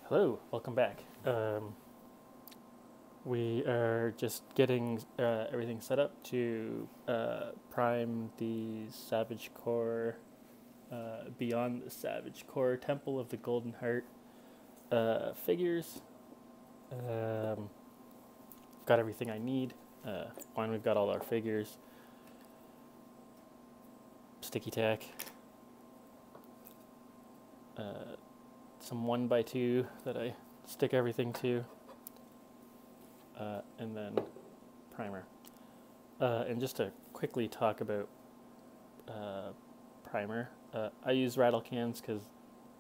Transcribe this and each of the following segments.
Hello, welcome back. We are just getting everything set up to prime the Savage Core, Beyond the Savage Core Temple of the Golden Heart figures. Got everything I need. One, we've got all our figures. Sticky tack. Some 1x2 that I stick everything to. And then primer. And just to quickly talk about primer, I use rattle cans because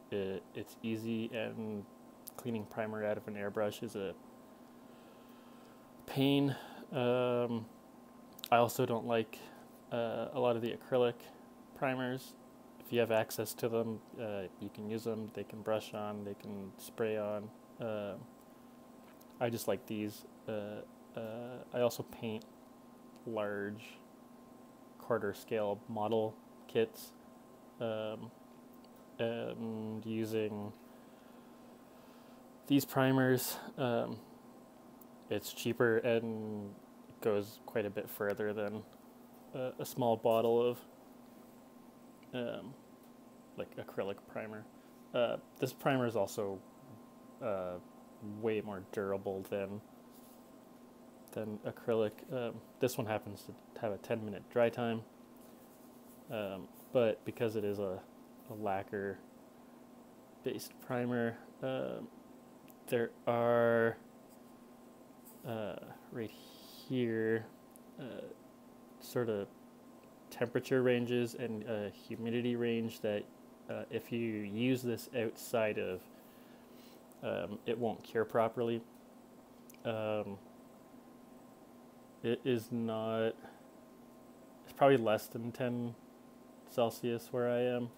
it's easy, and cleaning primer out of an airbrush is a pain. I also don't like a lot of the acrylic primers. If you have access to them, you can use them. They can brush on, they can spray on. I just like these. I also paint large quarter scale model kits, and using these primers, it's cheaper and goes quite a bit further than a small bottle of like acrylic primer. This primer is also way more durable than acrylic. This one happens to have a 10-minute dry time, but because it is a lacquer based primer, there are right here sort of temperature ranges and humidity range that if you use this outside of, it won't cure properly. It is not, it's probably less than 10 Celsius where I am.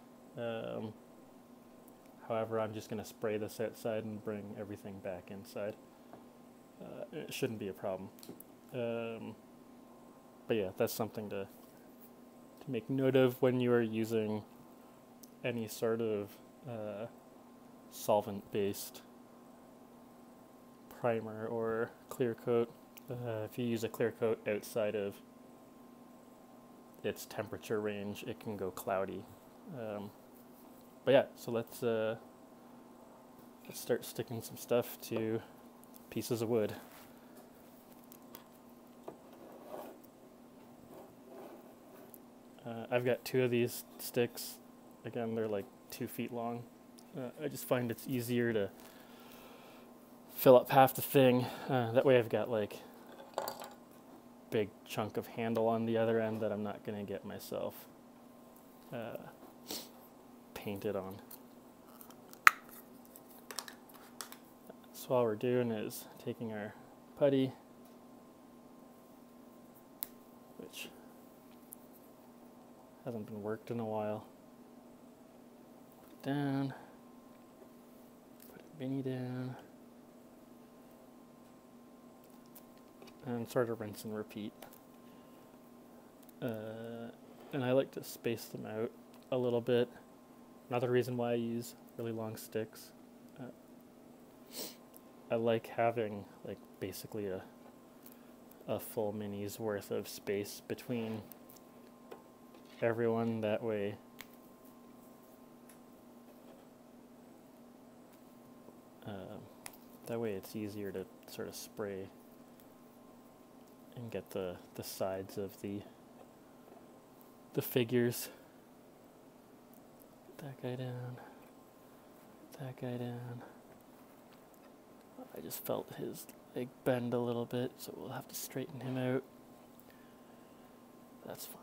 However, I'm just going to spray this outside and bring everything back inside. It shouldn't be a problem. But yeah, that's something to make note of when you are using any sort of solvent-based primer or clear coat. If you use a clear coat outside of its temperature range, it can go cloudy. But yeah, so let's start sticking some stuff to pieces of wood. I've got 2 of these sticks. Again, they're like 2 feet long. I just find it's easier to fill up half the thing. That way I've got like big chunk of handle on the other end that I'm not going to get myself painted on. So all we're doing is taking our putty, which hasn't been worked in a while. Put it down, put a mini down, and sort of rinse and repeat. And I like to space them out a little bit. Another reason why I use really long sticks. I like having like basically a full mini's worth of space between everyone. That way it's easier to sort of spray and get the sides of the figures. Put that guy down. Put that guy down. I just felt his leg bend a little bit, so we'll have to straighten him out. That's fine.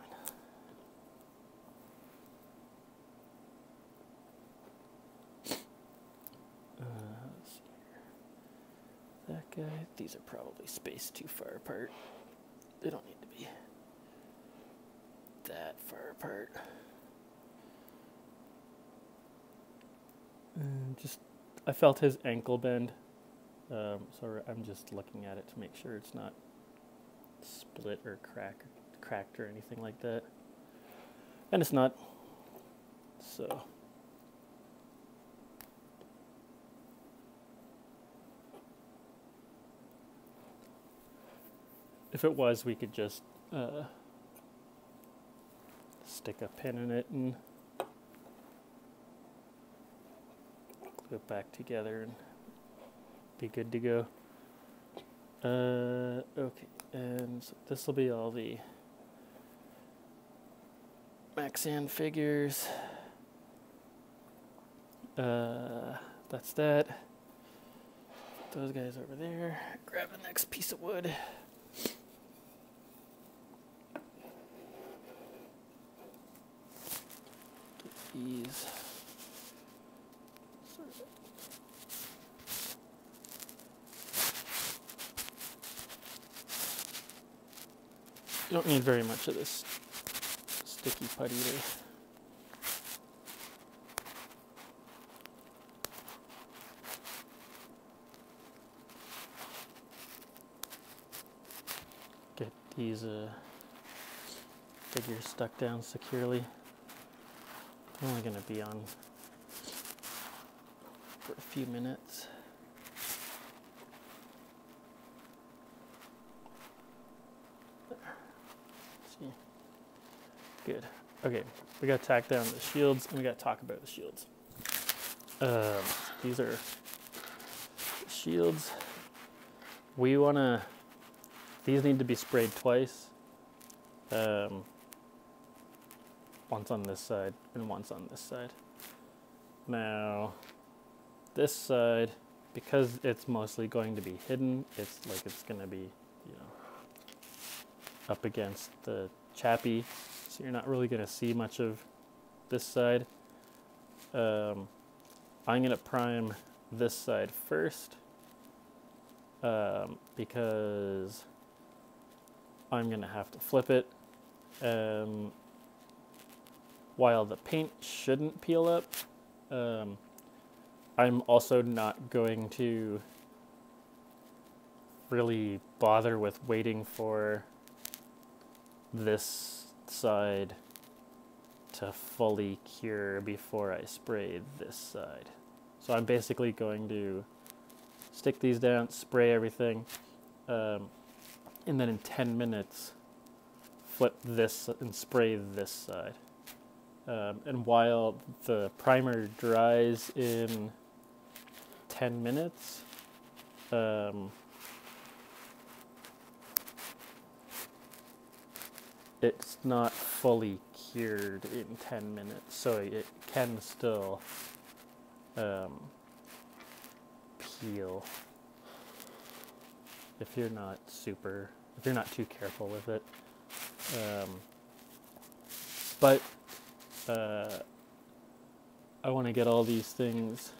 Let's see here. That guy. These are probably spaced too far apart. They don't need to be that far apart. And I felt his ankle bend. So I'm just looking at it to make sure it's not split or cracked or anything like that. And it's not. So If it was, we could just stick a pin in it and glue it back together and be good to go. Okay, and so this will be all the Maxzan figures. That's that. Put those guys over there. Grab the next piece of wood. Get these. You don't need very much of this sticky putty there. Get these figures stuck down securely. I'm only going to be on for a few minutes. See. Good. Okay, we got to tack down the shields, and we got to talk about the shields. These are shields. We want to. These need to be sprayed twice. Once on this side and once on this side. Now, this side, because it's mostly going to be hidden, it's going to be, you know, up against the chappy, so you're not really going to see much of this side. I'm going to prime this side first, because I'm going to have to flip it. While the paint shouldn't peel up, I'm also not going to really bother with waiting for this side to fully cure before I spray this side. So I'm basically going to stick these down, spray everything, and then in 10 minutes flip this and spray this side. And while the primer dries in 10 minutes, it's not fully cured in 10 minutes, so it can still peel if you're not too careful with it. But I want to get all these things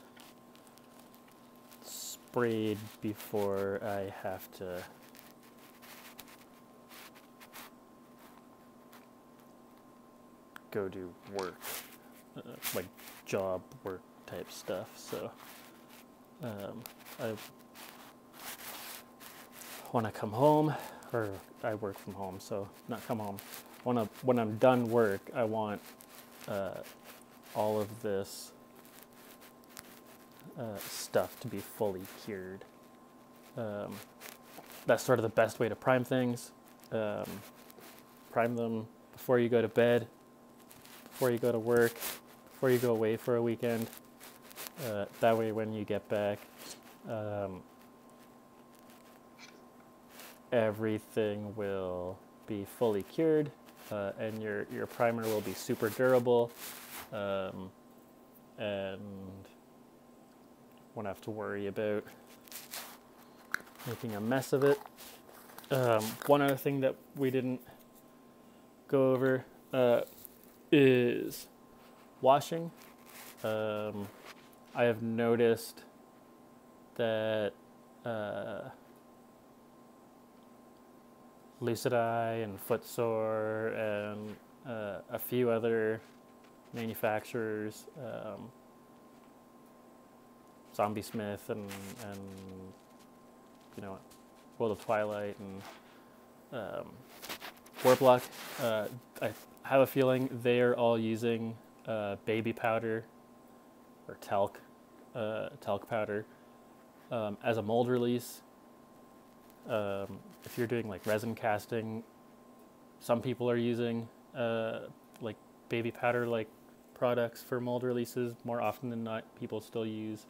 sprayed before I have to go do work, like job work type stuff. So I want to come home, or I work from home, so not come home. When I'm done work, I want all of this stuff to be fully cured. That's sort of the best way to prime things. Prime them before you go to bed, before you go to work, before you go away for a weekend. That way when you get back, everything will be fully cured. And your primer will be super durable, and won't have to worry about making a mess of it. One other thing that we didn't go over is washing. I have noticed that Lucid Eye and Footsore and a few other manufacturers, Zombie Smith and you know, World of Twilight and Warplock. I have a feeling they are all using baby powder or talc powder as a mold release. if you're doing like resin casting, some people are using like baby powder like products for mold releases. More often than not, people still use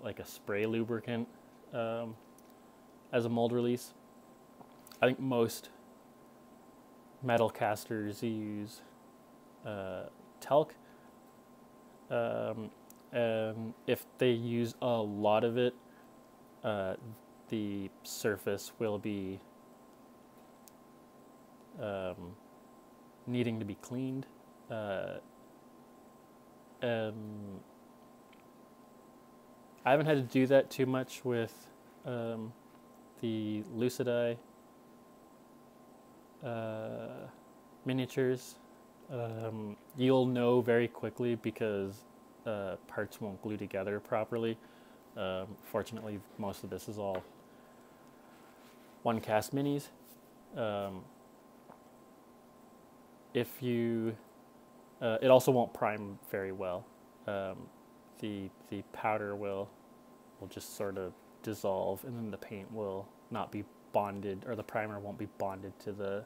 like a spray lubricant as a mold release. I think most metal casters use talc, and if they use a lot of it, the surface will be needing to be cleaned. And I haven't had to do that too much with the Lucid Eye miniatures. You'll know very quickly because parts won't glue together properly. Fortunately, most of this is all one cast minis. If you, it also won't prime very well. The powder will just sort of dissolve, and then the paint will not be bonded, or the primer won't be bonded to the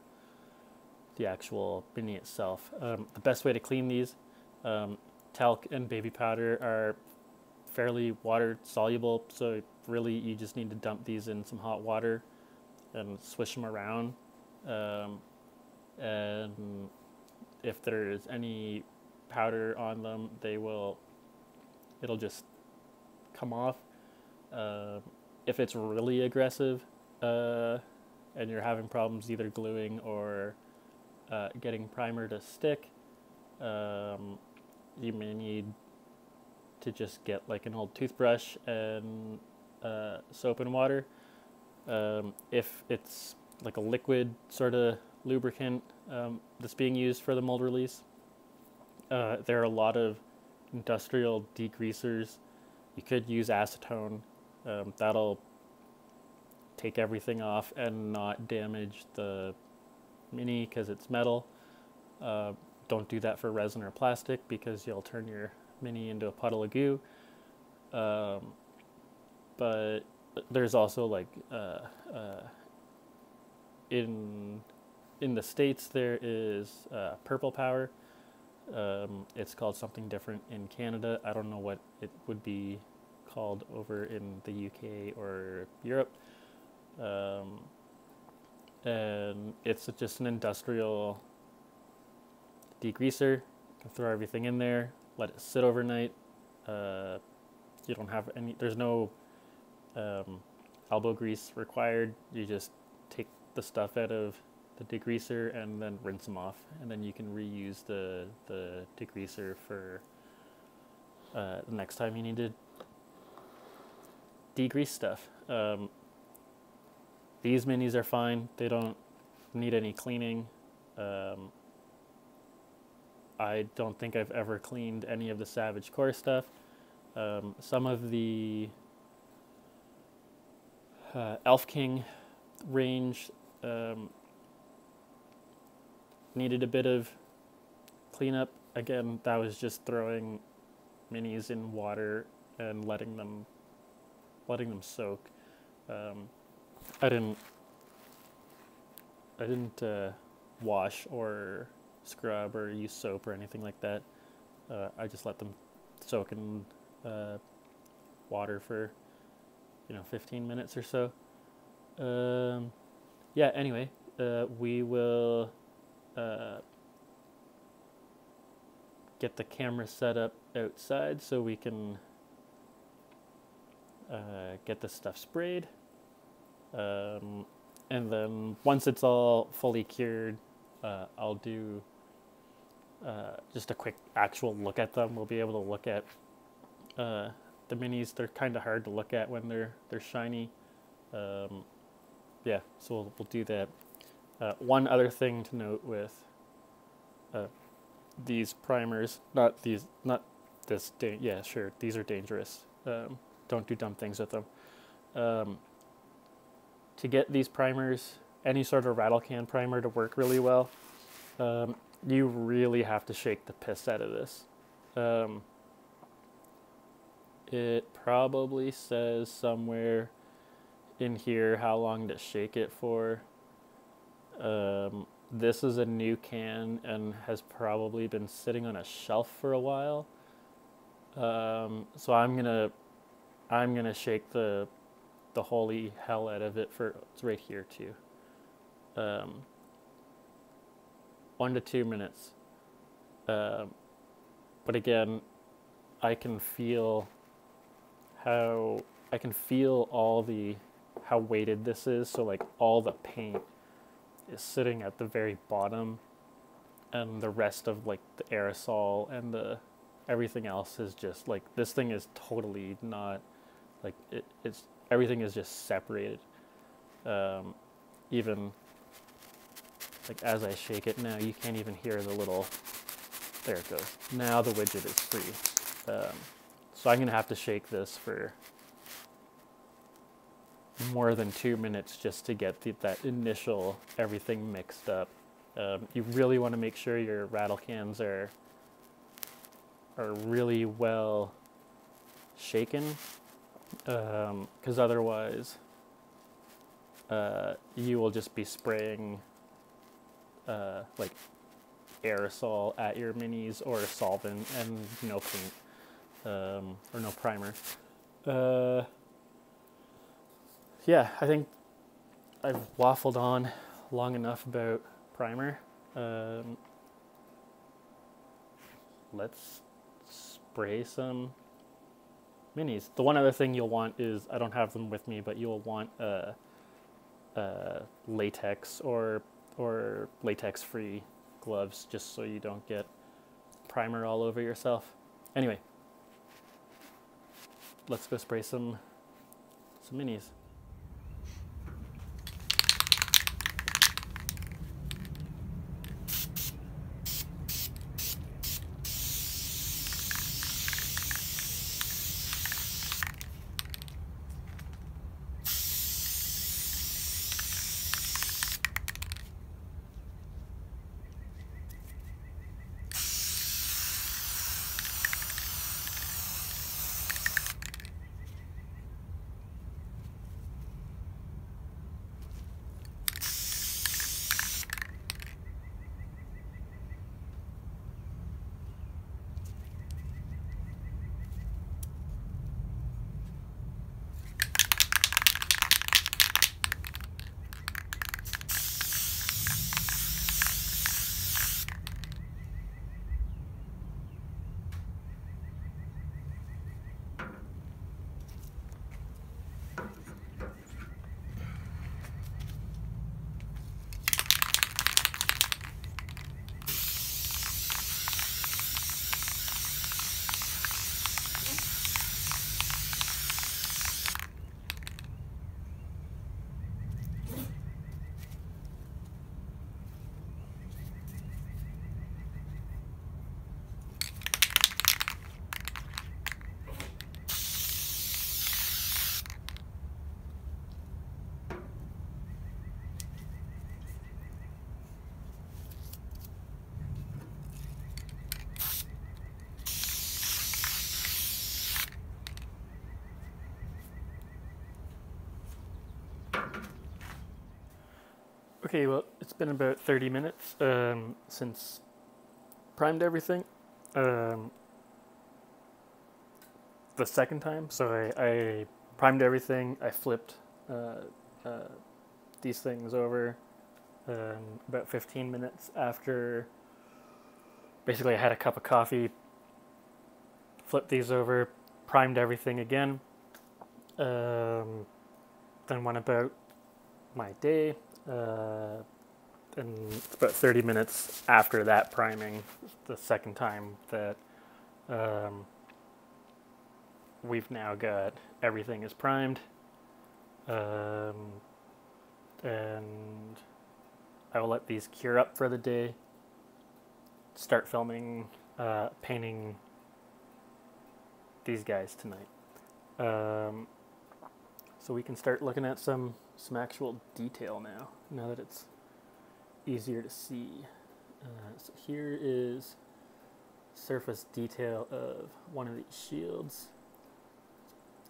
actual mini itself. The best way to clean these, talc and baby powder are fairly water soluble, so really you just need to dump these in some hot water and swish them around. And if there's any powder on them, it'll just come off. If it's really aggressive and you're having problems either gluing or getting primer to stick, you may need to just get like an old toothbrush and soap and water. If it's like a liquid sort of lubricant that's being used for the mold release, there are a lot of industrial degreasers. You could use acetone. That'll take everything off and not damage the mini because it's metal. Don't do that for resin or plastic because you'll turn your mini into a puddle of goo. But there's also like in the States there is Purple Power. It's called something different in Canada. I don't know what it would be called over in the UK or Europe. And it's just an industrial degreaser. You can throw everything in there, let it sit overnight. You don't have any, there's no elbow grease required. You just take the stuff out of the degreaser and then rinse them off, and then you can reuse the degreaser for the next time you need to degrease stuff. These minis are fine. They don't need any cleaning. I don't think I've ever cleaned any of the Savage Core stuff. Some of the Elf King range needed a bit of cleanup. Again, that was just throwing minis in water and letting them soak. I didn't wash or scrub or use soap or anything like that. I just let them soak in water for 15 minutes or so. Yeah, anyway, we will get the camera set up outside so we can get this stuff sprayed. And then once it's all fully cured, I'll do just a quick actual look at them. We'll be able to look at the minis. They're kind of hard to look at when they're shiny. Yeah, so we'll do that. One other thing to note with these primers, these are dangerous. Don't do dumb things with them. To get these primers, any sort of rattle can primer to work really well, you really have to shake the piss out of this. It probably says somewhere in here how long to shake it for. This is a new can and has probably been sitting on a shelf for a while. So I'm gonna shake the holy hell out of it for, it's right here too. 1 to 2 minutes. But again, I can feel how how weighted this is. So like all the paint is sitting at the very bottom, and the rest of like the aerosol and the everything else is just like, this thing is totally not like it's everything is just separated. Even like as I shake it now, you can't even hear the little, there it goes. Now the widget is free. So I'm gonna have to shake this for more than 2 minutes just to get that initial everything mixed up. You really want to make sure your rattle cans are really well shaken, because otherwise you will just be spraying like aerosol at your minis or solvent and no paint, or no primer. Yeah, I think I've waffled on long enough about primer. Let's spray some minis. The one other thing you'll want is, I don't have them with me, but you'll want latex or latex-free gloves, just so you don't get primer all over yourself. Anyway, let's go spray some minis. Okay, well, it's been about 30 minutes since primed everything. The second time, so I primed everything, I flipped these things over about 15 minutes after. Basically, I had a cup of coffee, flipped these over, primed everything again, then went about my day. And it's about 30 minutes after that priming, the second time, that we've now got everything is primed, and I will let these cure up for the day, start filming, painting these guys tonight. So we can start looking at some actual detail now that it's easier to see. So here is surface detail of one of these shields.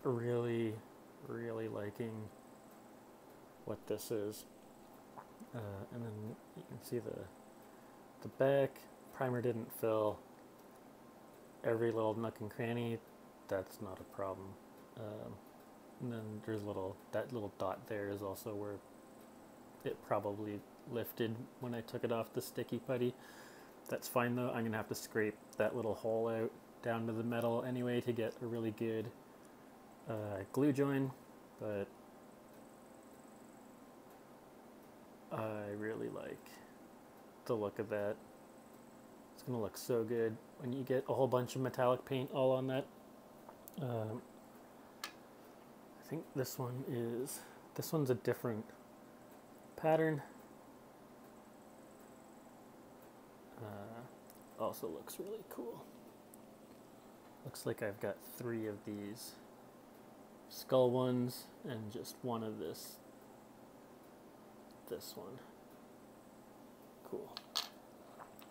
Really, really liking what this is. And then you can see the back. Primer didn't fill every little nook and cranny. That's not a problem. And then there's that little dot there is also where it probably lifted when I took it off the sticky putty. That's fine though. I'm gonna have to scrape that little hole out down to the metal anyway to get a really good glue join, but I really like the look of that. It's gonna look so good when you get a whole bunch of metallic paint all on that. I think this one's a different pattern. Also looks really cool. Looks like I've got 3 of these skull ones and just one of this one. Cool.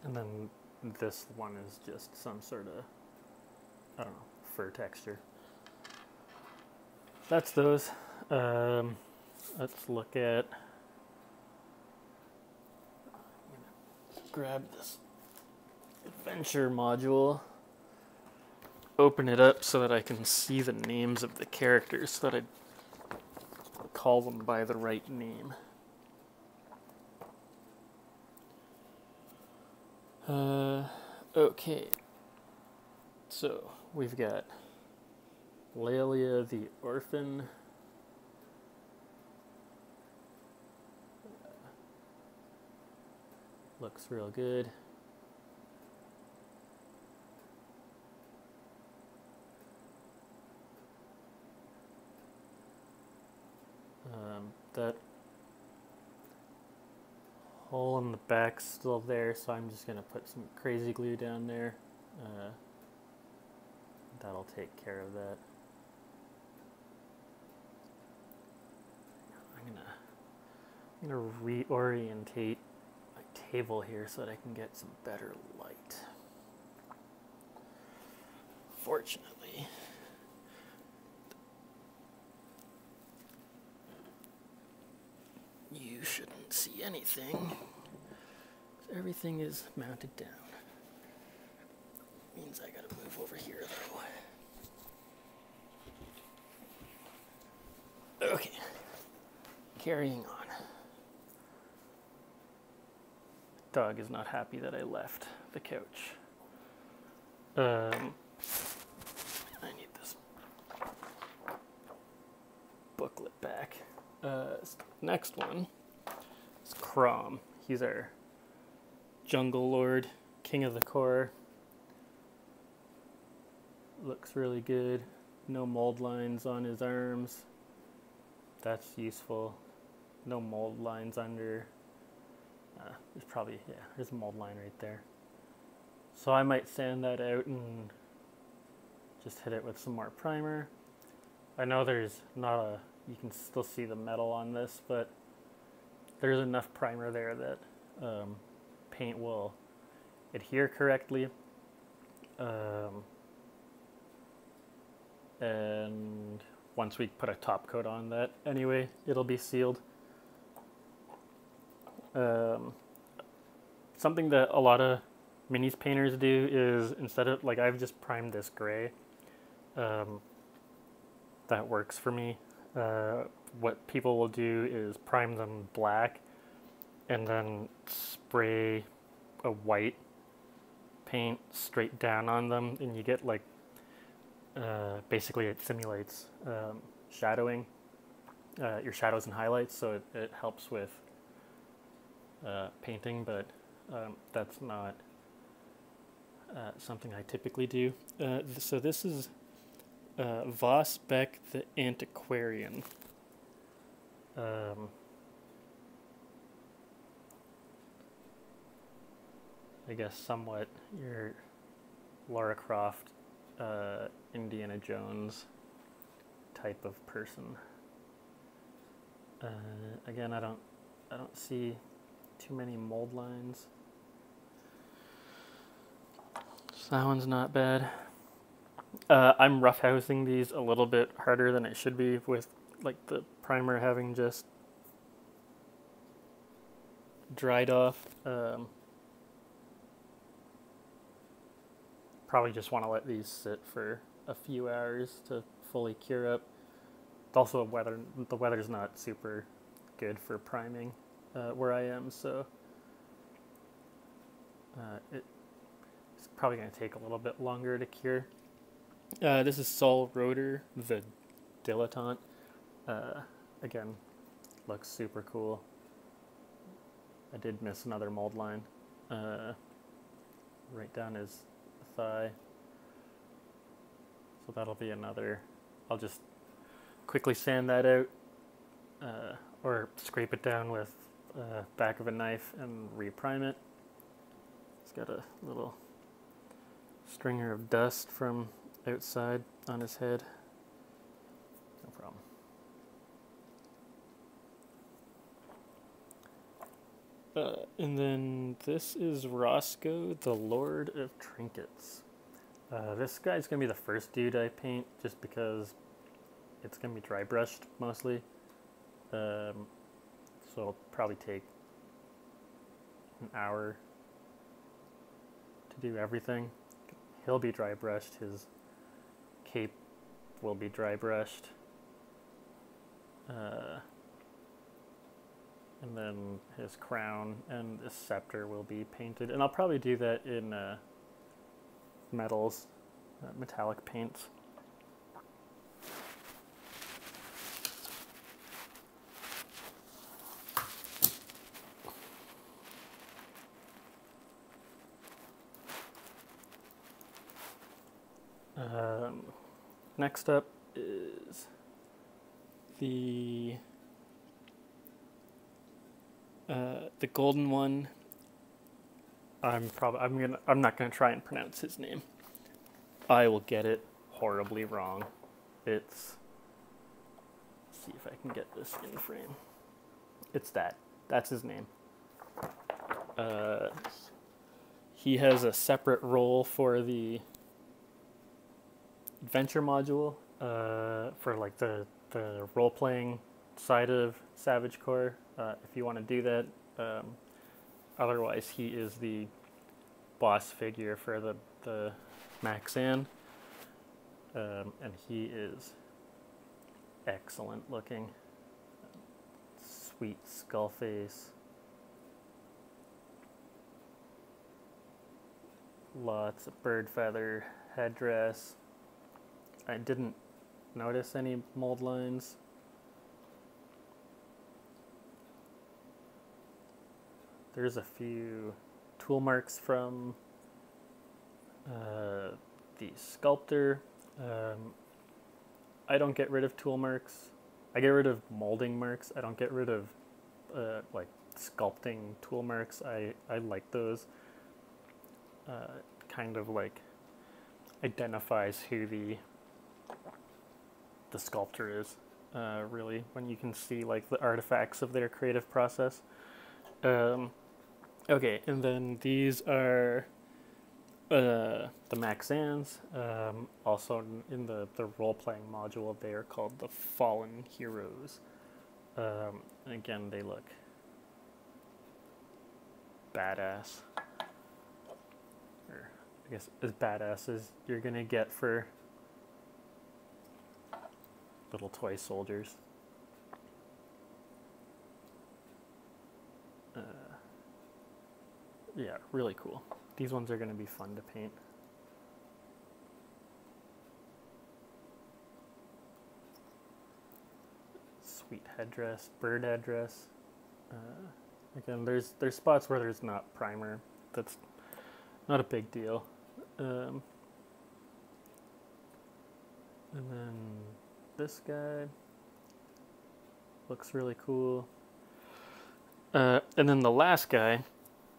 And then this one is just some sort of, I don't know, fur texture. That's those. Let's look at, I'm gonna grab this adventure module, open it up so that I can see the names of the characters so that I call them by the right name. Okay, so we've got Lelia the Orphan, looks real good. That hole in the back's still there, so I'm just going to put some crazy glue down there. That'll take care of that. I'm gonna reorientate my table here so that I can get some better light. Fortunately, you shouldn't see anything. Everything is mounted down. Means I gotta move over here though. Okay, carrying on. Dog is not happy that I left the couch. I need this booklet back. Next one is Kromm. He's our jungle lord, king of the core. Looks really good. No mold lines on his arms. That's useful. No mold lines under. There's probably, yeah, there's a mold line right there. So I might sand that out and just hit it with some more primer. I know there's not a, you can still see the metal on this, but there's enough primer there that paint will adhere correctly. And once we put a top coat on that anyway, it'll be sealed. Something that a lot of minis painters do is, instead of, like, I've just primed this gray. That works for me. What people will do is prime them black and then spray a white paint straight down on them, and you get like, basically it simulates shadowing, your shadows and highlights, so it helps with painting, but that's not something I typically do. So this is Voss Beck the Antiquarian. I guess somewhat your Lara Croft, Indiana Jones type of person. Again, I don't see too many mold lines. So that one's not bad. I'm roughhousing these a little bit harder than it should be, with like the primer having just dried off. Probably just want to let these sit for a few hours to fully cure up. It's also the weather's not super good for priming where I am, so it's probably going to take a little bit longer to cure. This is Sol Rotor, the Dilettante. Again, looks super cool. I did miss another mold line right down his thigh. So that'll be another. I'll just quickly sand that out or scrape it down with back of a knife and reprime it. It's got a little stringer of dust from outside on his head. No problem. And then this is Roscoe, the Lord of Trinkets. This guy's going to be the first dude I paint just because it's going to be dry brushed mostly. So it'll probably take an hour to do everything. He'll be dry brushed. His cape will be dry brushed. And then his crown and his scepter will be painted. And I'll probably do that in metals, metallic paints. Next up is the golden one. I'm not gonna try and pronounce his name. I will get it horribly wrong. Let's see if I can get this in frame. It's that's his name. He has a separate role for the adventure module for like the role-playing side of Savage Core, if you want to do that. Otherwise, he is the boss figure for the Maxzan, and he is excellent looking. Sweet skull face. Lots of bird feather headdress. I didn't notice any mold lines. There's a few tool marks from the sculptor. I don't get rid of tool marks. I get rid of molding marks. I don't get rid of like sculpting tool marks. I like those. Kind of like identifies who the sculptor is, really, when you can see like the artifacts of their creative process. Okay, and then these are the Maxzans. Also in the role-playing module, they are called the Fallen Heroes. And again, they look badass. Or I guess as badass as you're gonna get for little toy soldiers. Yeah, really cool. These ones are going to be fun to paint. Sweet headdress, bird headdress. Again, there's spots where there's not primer. That's not a big deal. And then this guy looks really cool. And then the last guy,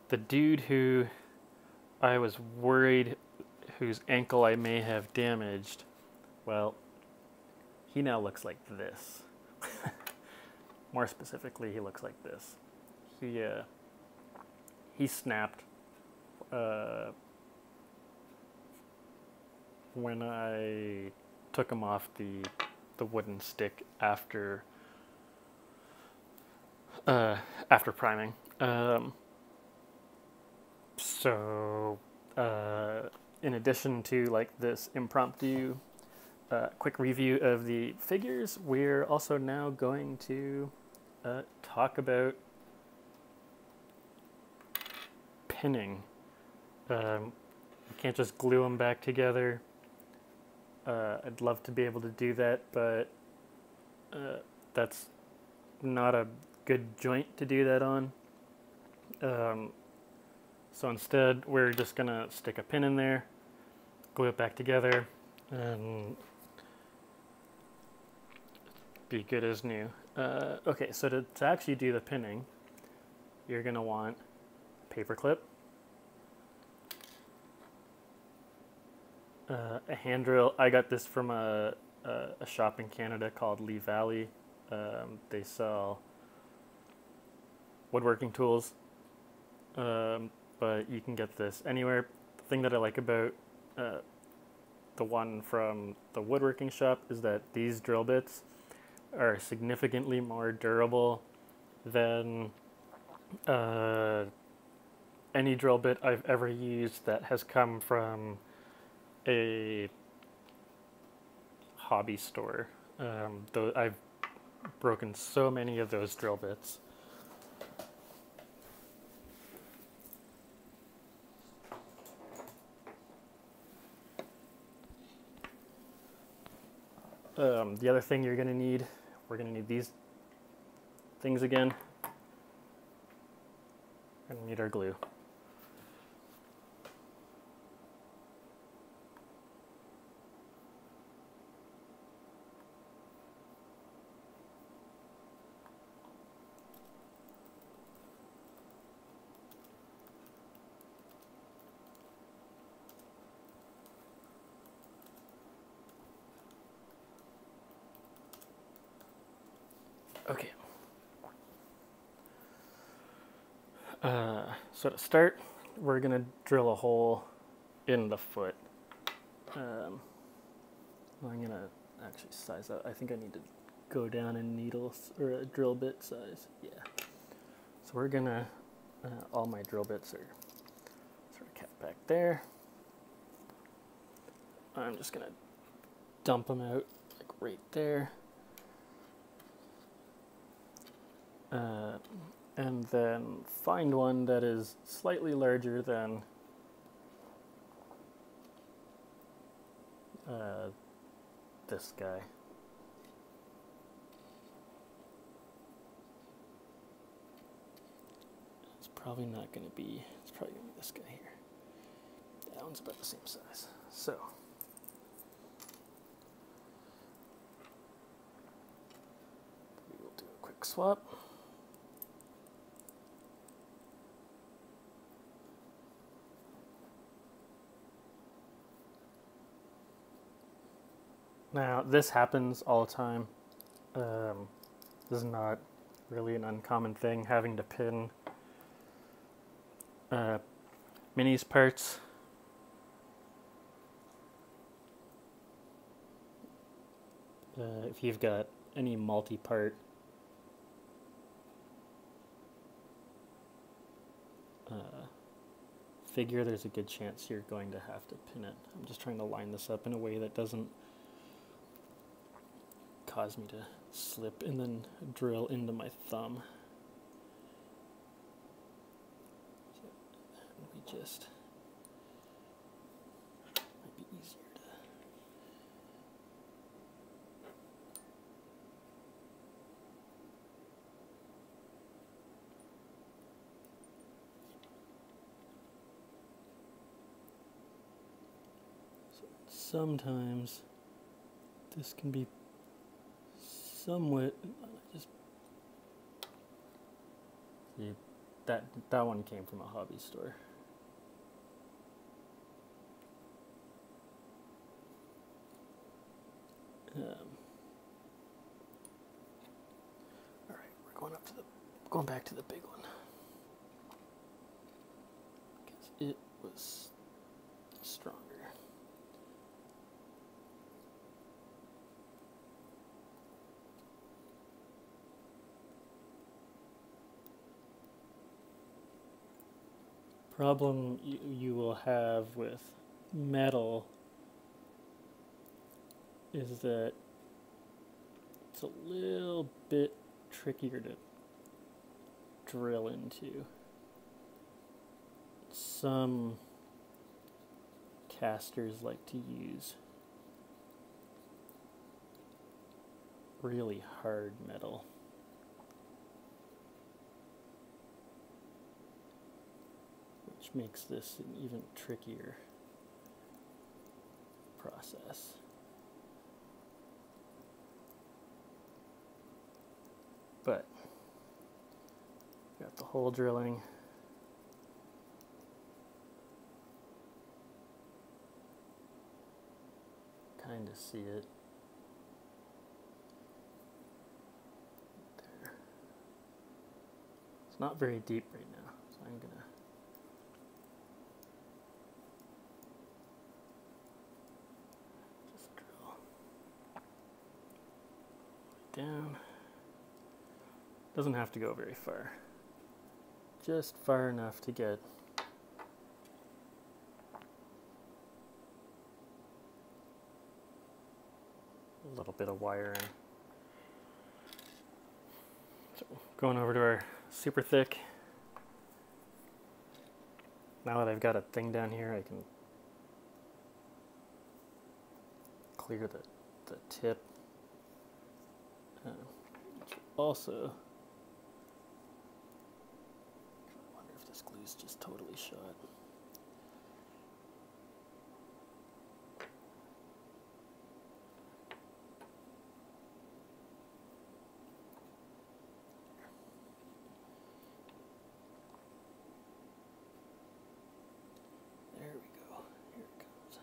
the dude who I was worried whose ankle I may have damaged, well, he now looks like this. More specifically, he looks like this. He snapped when I took him off the wooden stick after after priming. So in addition to like this impromptu quick review of the figures, we're also now going to talk about pinning. You can't just glue them back together. I'd love to be able to do that, but that's not a good joint to do that on. So instead, we're just gonna stick a pin in there, glue it back together, and be good as new. Okay, so to actually do the pinning, you're gonna want a paper clip, a hand drill. I got this from a shop in Canada called Lee Valley. They sell woodworking tools, but you can get this anywhere. The thing that I like about the one from the woodworking shop is that these drill bits are significantly more durable than any drill bit I've ever used that has come from a hobby store. Though I've broken so many of those drill bits. The other thing you're going to need, we're going to need these things again. We're going to need our glue. Okay. So to start, we're going to drill a hole in the foot. I'm going to actually size up. I think I need to go down in needles or a drill bit size. Yeah. So we're going to, all my drill bits are sort of kept back there. I'm just going to dump them out like right there. And then find one that is slightly larger than this guy. It's probably not going to be, it's probably going to be this guy here. That one's about the same size. So we will do a quick swap. Now, this happens all the time. This is not really an uncommon thing, having to pin minis parts. If you've got any multi-part figure, there's a good chance you're going to have to pin it. I'm just trying to line this up in a way that doesn't cause me to slip and then drill into my thumb. So we just might be easier to. So sometimes this can be somewhat, just see that one came from a hobby store. All right, we're going back to the big one because it was stronger. problem you will have with metal is that it's a little bit trickier to drill into. Some casters like to use really hard metal. Which makes this an even trickier process. But got the hole drilling. Kind of see it there. It's not very deep right now, so I'm gonna just drill down. Doesn't have to go very far, just far enough to get a little bit of wiring. So going over to our super thick. Now that I've got a thing down here, I can clear the tip. Which also, I wonder if this glue's just totally shot. There we go. Here it comes.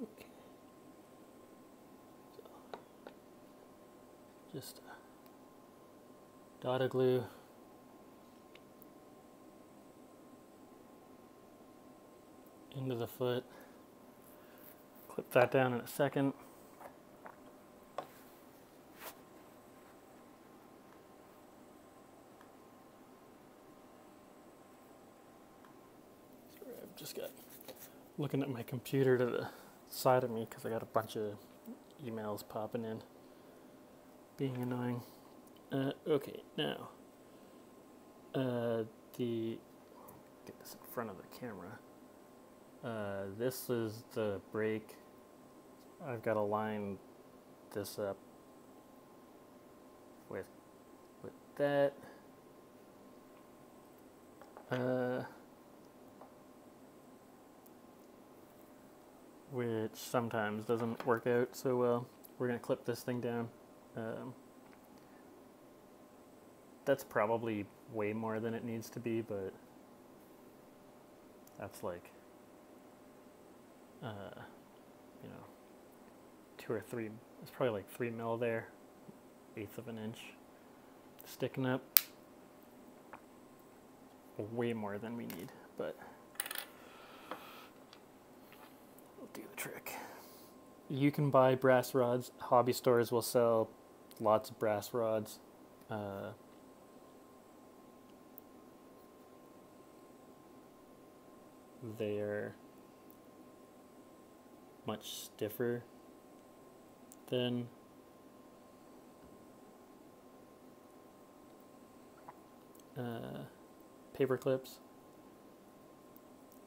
Okay. So, just dot of glue. Into the foot. Clip that down in a second. Sorry, I've just got looking at my computer to the side of me because I got a bunch of emails popping in, being annoying. Okay, now get this in front of the camera. This is the brake. I've got to line this up with that. Which sometimes doesn't work out so well. We're going to clip this thing down. That's probably way more than it needs to be, but that's like, you know, 2 or 3, it's probably like 3 mil there, 1/8 of an inch sticking up. Way more than we need, but we'll do the trick. You can buy brass rods. Hobby stores will sell lots of brass rods. They're much stiffer than paper clips.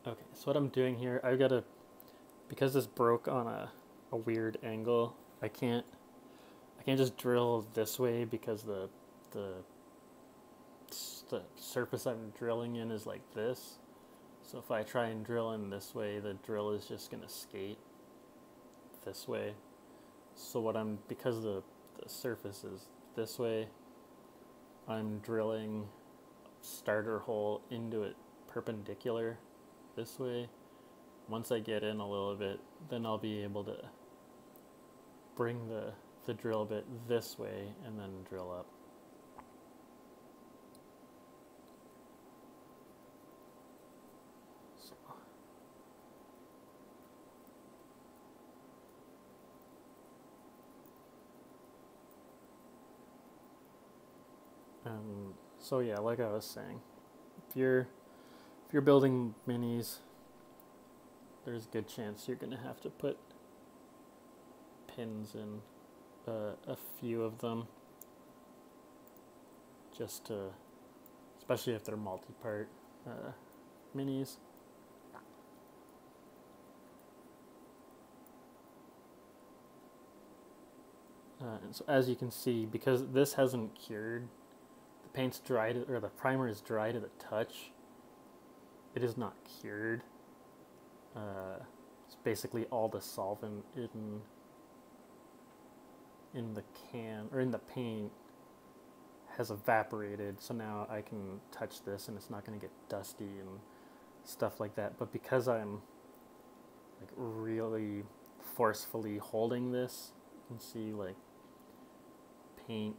Okay, so what I'm doing here, I've got to, because this broke on a weird angle, I can't just drill this way because the surface I'm drilling in is like this. So if I try and drill in this way, the drill is just going to skate this way. So because the surface is this way, I'm drilling starter hole into it perpendicular this way. Once I get in a little bit, then I'll be able to bring the the drill bit this way and then drill up. So yeah, like I was saying, if you're building minis, there's a good chance you're gonna have to put pins in a few of them, just to, especially if they're multi-part minis. And so as you can see, because this hasn't cured, paint's dry to, or the primer is dry to the touch. It is not cured. It's basically all the solvent in the can or in the paint has evaporated. So now I can touch this and it's not going to get dusty and stuff like that. But because I'm like really forcefully holding this, you can see like paint.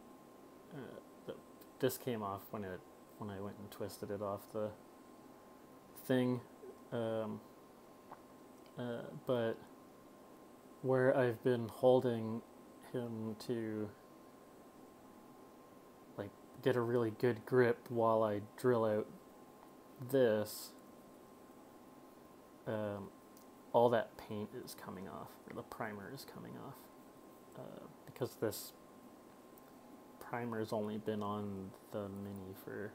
This came off when I went and twisted it off the thing, but where I've been holding him to like get a really good grip while I drill out this, all that paint is coming off, or the primer is coming off, because this primer's only been on the mini for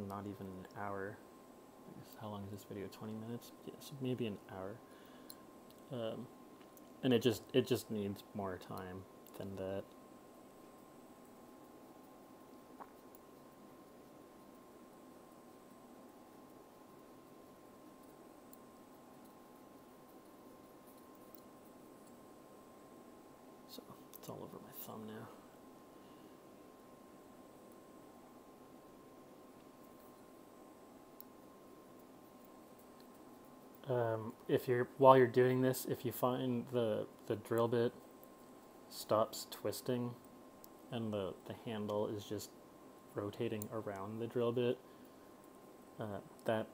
not even an hour. I guess, how long is this video? 20 minutes? Yes, yeah, so maybe an hour. And it just needs more time than that. So it's all over my thumb now. While you're doing this, if you find the drill bit stops twisting and the handle is just rotating around the drill bit, that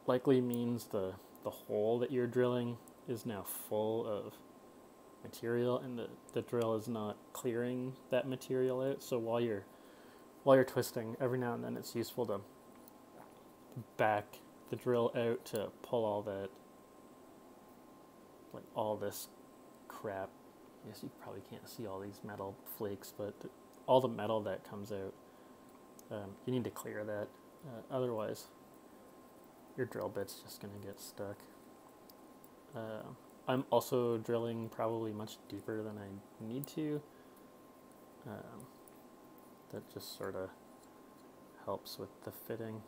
likely means the hole that you're drilling is now full of material and the drill is not clearing that material out. So while you're twisting, every now and then it's useful to back the drill out to pull all that, like all this crap. I guess you probably can't see all these metal flakes, but all the metal that comes out, you need to clear that. Otherwise, your drill bit's just going to get stuck. I'm also drilling probably much deeper than I need to. That just sort of helps with the fitting.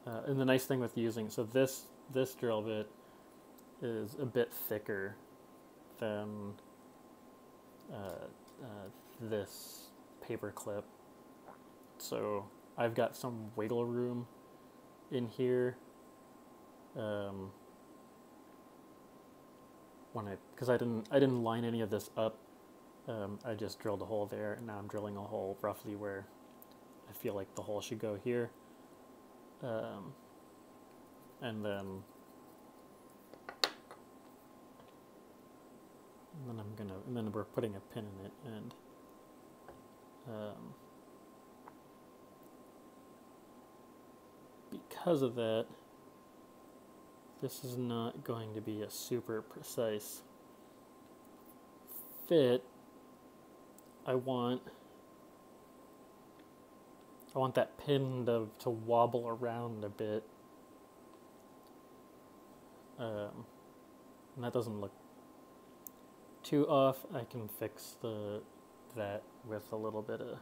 And the nice thing with using, so this drill bit is a bit thicker than this paper clip. So I've got some wiggle room in here. Because I didn't line any of this up, I just drilled a hole there, and now I'm drilling a hole roughly where I feel like the hole should go here. And then we're putting a pin in it, and because of that, this is not going to be a super precise fit. I want that pin to wobble around a bit. And that doesn't look too off. I can fix that with a little bit of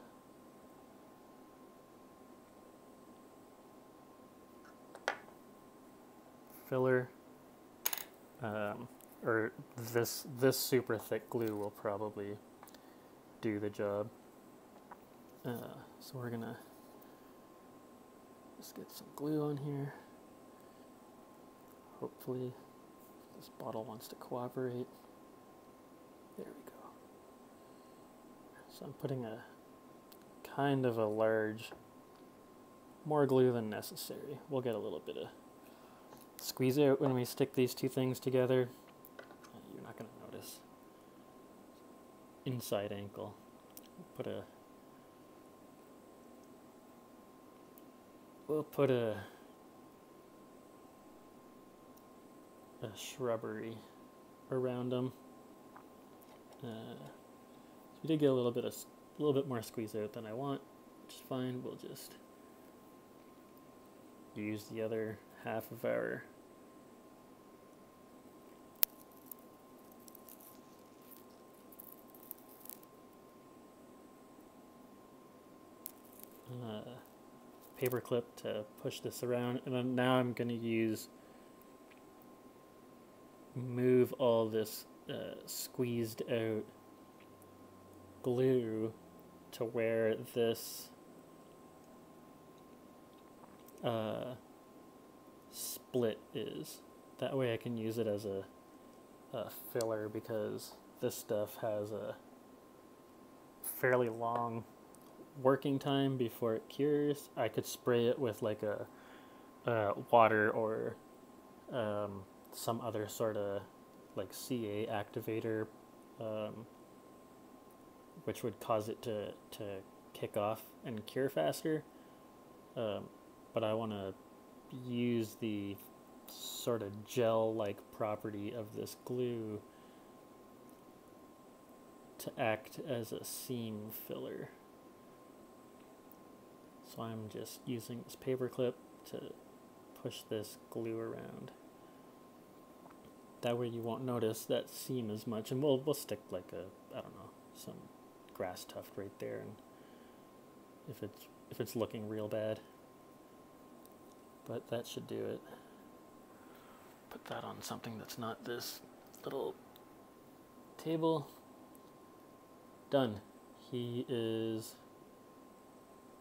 filler, or this super thick glue will probably do the job. So we're gonna just get some glue on here. Hopefully this bottle wants to cooperate. There we go. So I'm putting a kind of a large, more glue than necessary. We'll get a little bit of squeeze out when we stick these two things together. You're not going to notice. Inside ankle. We'll put a shrubbery around them. So we did get a little bit more squeeze out than I want, which is fine. We'll just use the other half of our paper clip to push this around, and then now I'm going to move all this squeezed out glue to where this split is. That way I can use it as a filler, because this stuff has a fairly long working time before it cures. I could spray it with like a water or some other sort of like CA activator, which would cause it to kick off and cure faster. But I want to use the sort of gel-like property of this glue to act as a seam filler. So I'm just using this paper clip to push this glue around. That way you won't notice that seam as much, and we'll stick like some grass tuft right there, and if it's looking real bad. But that should do it. Put that on something that's not this little table. Done. He is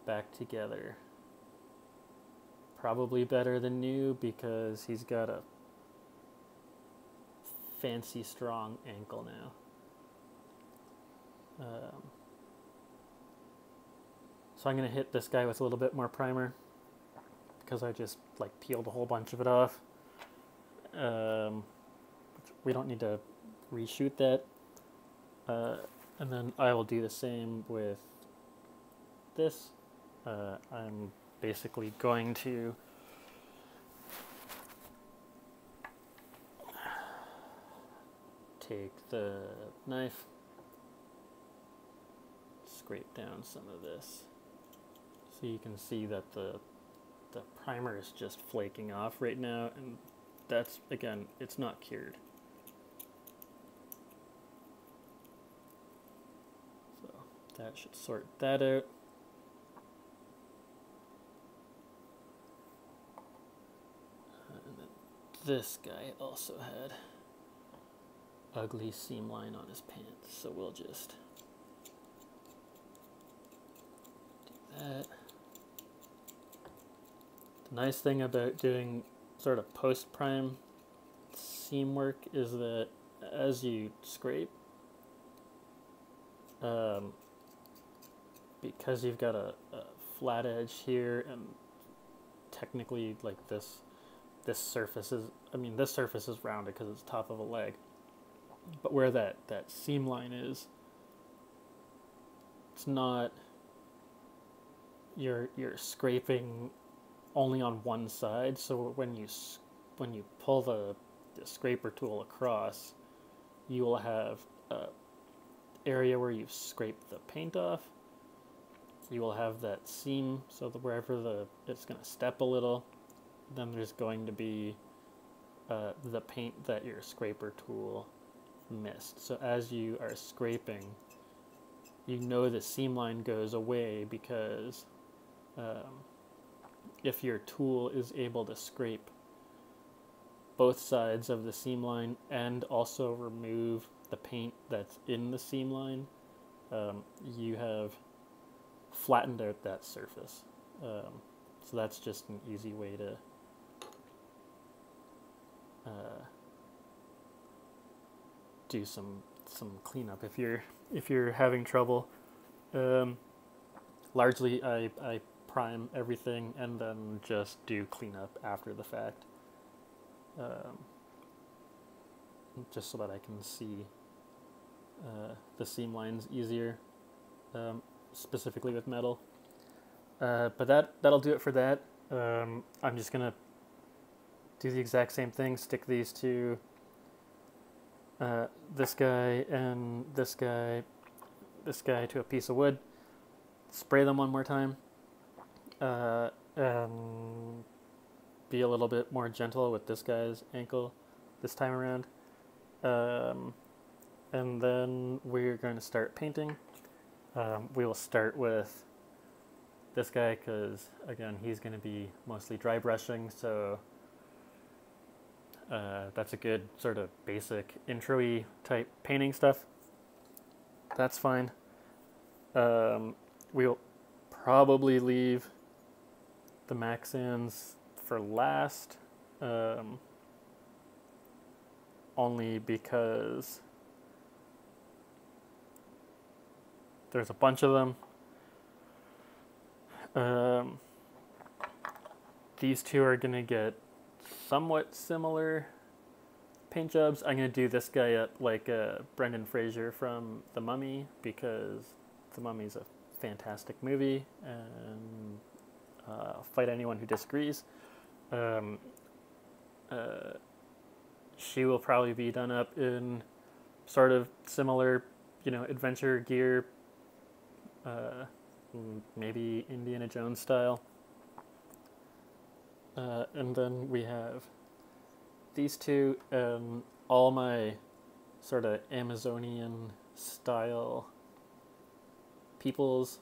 back together. Probably better than new, because he's got a fancy strong ankle now. So I'm going to hit this guy with a little bit more primer, because I just like peeled a whole bunch of it off. We don't need to reshoot that. And then I will do the same with this. I'm basically going to take the knife, scrape down some of this, so you can see that the primer is just flaking off right now, and that's, again, it's not cured. So that should sort that out. And then this guy also had ugly seam line on his pants, so we'll just do that. The nice thing about doing sort of post-prime seam work is that as you scrape, because you've got a flat edge here, and technically like this surface is, this surface is rounded because it's top of a leg, but where that seam line is, it's not, you're scraping only on one side, so when you pull the scraper tool across, you will have an area where you've scraped the paint off. You will have that seam, so that wherever it's going to step a little, then there's going to be the paint that your scraper tool missed. So as you are scraping, you know the seam line goes away, because if your tool is able to scrape both sides of the seam line and also remove the paint that's in the seam line, you have flattened out that surface. So that's just an easy way do some cleanup if you're having trouble. Largely, I prime everything and then just do cleanup after the fact, just so that I can see the seam lines easier, specifically with metal. But that'll do it for that. I'm just gonna do the exact same thing. Stick these two, this guy and this guy to a piece of wood. Spray them one more time, and be a little bit more gentle with this guy's ankle this time around. And then we're going to start painting. We will start with this guy because, again, he's going to be mostly dry brushing, so that's a good sort of basic intro-y type painting stuff. That's fine. We'll probably leave the Maxzans for last, only because there's a bunch of them. These two are going to get somewhat similar paint jobs. I'm going to do this guy up like Brendan Fraser from The Mummy, because The Mummy's a fantastic movie, and fight anyone who disagrees. She will probably be done up in sort of similar, adventure gear, maybe Indiana Jones style. And then we have these two, all my sort of Amazonian style peoples.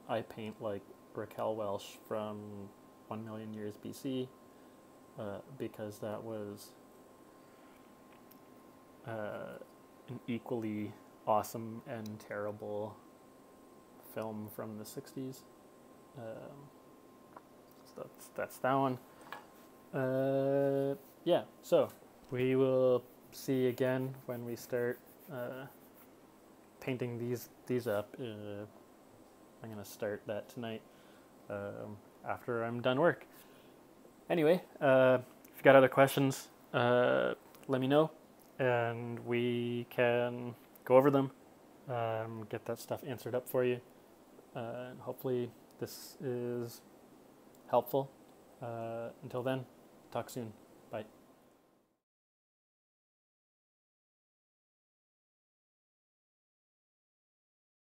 I paint like Raquel Welch from 1 Million Years BC, because that was an equally awesome and terrible film from the 60s. So that's that one. Yeah, so we will see again when we start painting these up. I'm going to start that tonight after I'm done work. Anyway, if you've got other questions, let me know, and we can go over them, get that stuff answered up for you. And hopefully this is helpful. Until then, talk soon.